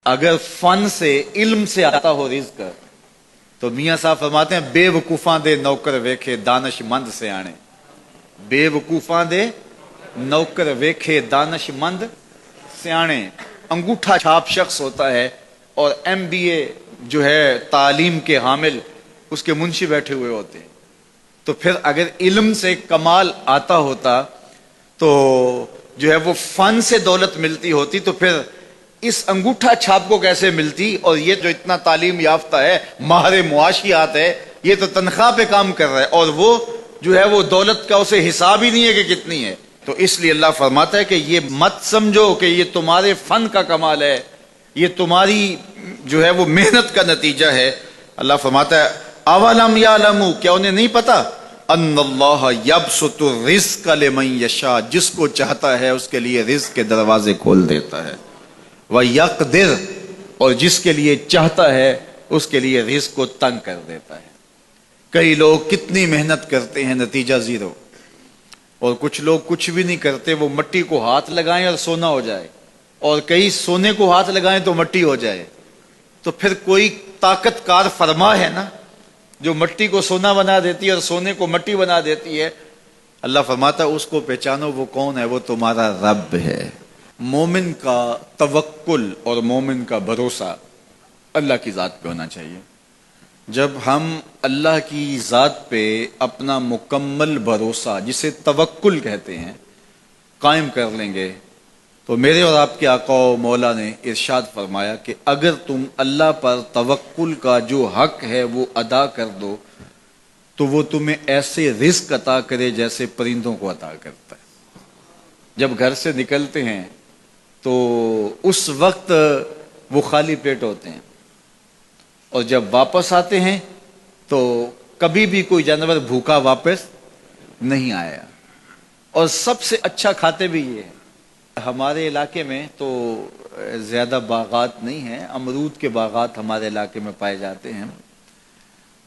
اگر فن سے علم سے آتا ہو رزق تو میاں صاحب فرماتے ہیں بے وقوفاں دے نوکر ویکھے دانش مند سے آنے. بے وقوفاں دے نوکر ویکھے دانش مند سیانے. انگوٹھا چھاپ شخص ہوتا ہے اور MBA جو ہے تعلیم کے حامل اس کے منشی بیٹھے ہوئے ہوتے ہیں. تو پھر اگر علم سے کمال آتا ہوتا تو جو ہے وہ فن سے دولت ملتی ہوتی تو پھر اس انگوٹھا چھاپ کو کیسے ملتی. اور یہ جو اتنا تعلیم یافتہ ہے ماہر معاشیات ہے یہ تو تنخواہ پہ کام کر رہا ہے اور وہ جو ہے وہ دولت کا اسے حساب ہی نہیں ہے کہ کتنی ہے. تو اس لیے اللہ فرماتا ہے کہ یہ مت سمجھو کہ یہ تمہارے فن کا کمال ہے, یہ تمہاری جو ہے وہ محنت کا نتیجہ ہے. اللہ فرماتا ہے اولم یعلموا, کیا انہیں نہیں پتا, ان اللہ یبسط الرزق لمن یشاء, جس کو چاہتا ہے اس کے لیے رزق کے دروازے کھول دیتا ہے, ویقدر, اور جس کے لیے چاہتا ہے اس کے لیے رزق کو تنگ کر دیتا ہے. کئی لوگ کتنی محنت کرتے ہیں نتیجہ زیرو, اور کچھ لوگ کچھ بھی نہیں کرتے, وہ مٹی کو ہاتھ لگائیں اور سونا ہو جائے, اور کئی سونے کو ہاتھ لگائیں تو مٹی ہو جائے. تو پھر کوئی طاقت کار فرما ہے نا جو مٹی کو سونا بنا دیتی ہے اور سونے کو مٹی بنا دیتی ہے. اللہ فرماتا ہے اس کو پہچانو, وہ کون ہے, وہ تمہارا رب ہے. مومن کا توکل اور مومن کا بھروسہ اللہ کی ذات پہ ہونا چاہیے. جب ہم اللہ کی ذات پہ اپنا مکمل بھروسہ, جسے توکل کہتے ہیں, قائم کر لیں گے تو میرے اور آپ کے آقا و مولا نے ارشاد فرمایا کہ اگر تم اللہ پر توکل کا جو حق ہے وہ ادا کر دو تو وہ تمہیں ایسے رزق عطا کرے جیسے پرندوں کو عطا کرتا ہے. جب گھر سے نکلتے ہیں تو اس وقت وہ خالی پیٹ ہوتے ہیں, اور جب واپس آتے ہیں تو کبھی بھی کوئی جانور بھوکا واپس نہیں آیا, اور سب سے اچھا کھاتے بھی یہ ہیں. ہمارے علاقے میں تو زیادہ باغات نہیں ہیں, امرود کے باغات ہمارے علاقے میں پائے جاتے ہیں.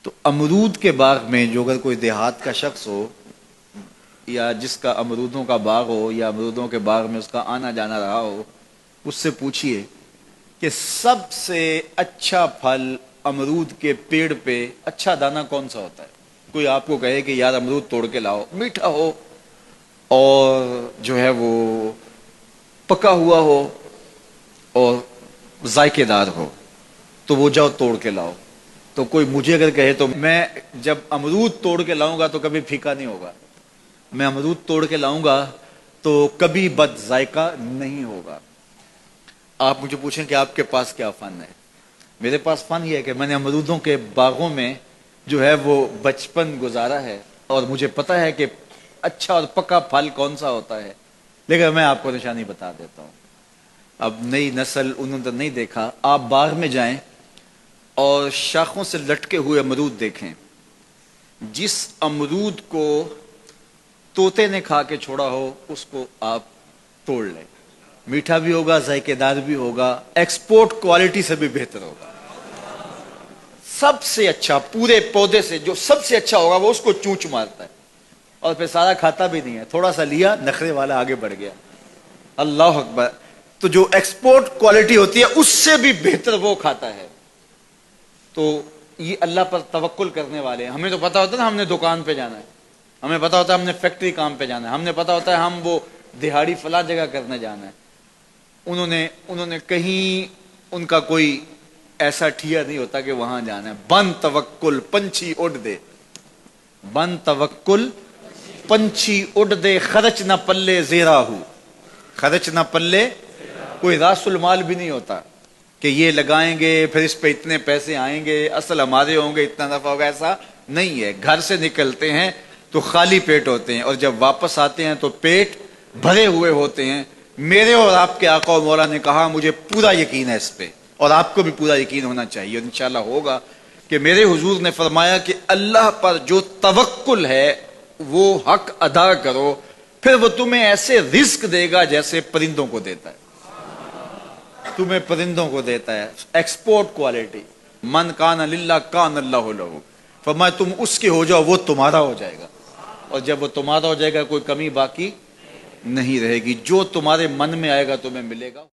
تو امرود کے باغ میں جو اگر کوئی دیہات کا شخص ہو یا جس کا امرودوں کا باغ ہو یا امرودوں کے باغ میں اس کا آنا جانا رہا ہو, اس سے پوچھئے کہ سب سے اچھا پھل امرود کے پیڑ پہ اچھا دانہ کون سا ہوتا ہے. کوئی آپ کو کہے کہ یار امرود توڑ کے لاؤ, میٹھا ہو اور جو ہے وہ پکا ہوا ہو اور ذائقے دار ہو تو وہ جاؤ توڑ کے لاؤ. تو کوئی مجھے اگر کہے تو میں جب امرود توڑ کے لاؤں گا تو کبھی پھیکا نہیں ہوگا, میں امرود توڑ کے لاؤں گا تو کبھی بد ذائقہ نہیں ہوگا. آپ مجھے پوچھیں کہ آپ کے پاس کیا فن ہے. میرے پاس فن یہ ہے کہ میں نے امرودوں کے باغوں میں جو ہے وہ بچپن گزارا ہے اور مجھے پتا ہے کہ اچھا اور پکا پھل کون سا ہوتا ہے. لیکن میں آپ کو نشانی بتا دیتا ہوں, اب نئی نسل انہوں نے نہیں دیکھا, آپ باغ میں جائیں اور شاخوں سے لٹکے ہوئے امرود دیکھیں. جس امرود کو طوطے نے کھا کے چھوڑا ہو اس کو آپ توڑ لیں, میٹھا بھی ہوگا, ذائقے دار بھی ہوگا, ایکسپورٹ کوالٹی سے بھی بہتر ہوگا. سب سے اچھا پورے پودے سے جو سب سے اچھا ہوگا وہ اس کو چونچ مارتا ہے اور پھر سارا کھاتا بھی نہیں ہے, تھوڑا سا لیا, نخرے والا آگے بڑھ گیا. اللہ اکبر. تو جو ایکسپورٹ کوالٹی ہوتی ہے اس سے بھی بہتر وہ کھاتا ہے. تو یہ اللہ پر توکل کرنے والے ہیں. ہمیں تو پتا ہوتا ہے نا ہم نے دکان پہ جانا ہے, ہمیں پتا ہوتا ہے ہم نے فیکٹری کام پہ جانا ہے, ہم نے پتا ہوتا ہے ہم وہ دہاڑی فلاں جگہ کرنے جانا ہے. انہوں نے کہیں ان کا کوئی ایسا ٹھیا نہیں ہوتا کہ وہاں جانا ہے. بن توکل پنچھی اڑ دے, بن توکل پنچھی اڑ دے, خرچ نہ پلے زیرا ہو, خرچ نہ پلے, کوئی راس المال بھی نہیں ہوتا کہ یہ لگائیں گے پھر اس پہ اتنے پیسے آئیں گے, اصل ہمارے ہوں گے, اتنا نفع ہوگا, ایسا نہیں ہے. گھر سے نکلتے ہیں تو خالی پیٹ ہوتے ہیں اور جب واپس آتے ہیں تو پیٹ بھرے ہوئے ہوتے ہیں. میرے اور آپ کے آقا و مولا نے کہا مجھے پورا یقین ہے اس پہ, اور آپ کو بھی پورا یقین ہونا چاہیے, اور انشاءاللہ ہوگا, کہ میرے حضور نے فرمایا کہ اللہ پر جو توکل ہے وہ حق ادا کرو, پھر وہ تمہیں ایسے رزق دے گا جیسے پرندوں کو دیتا ہے. تمہیں پرندوں کو دیتا ہے, ایکسپورٹ کوالٹی. من کان للہ کان اللہ لہ, فرمایا تم اس کے ہو جاؤ وہ تمہارا ہو جائے گا, اور جب وہ تمہارا ہو جائے گا کوئی کمی باقی نہیں رہے گی. جو تمہارے من میں آئے گا تمہیں ملے گا.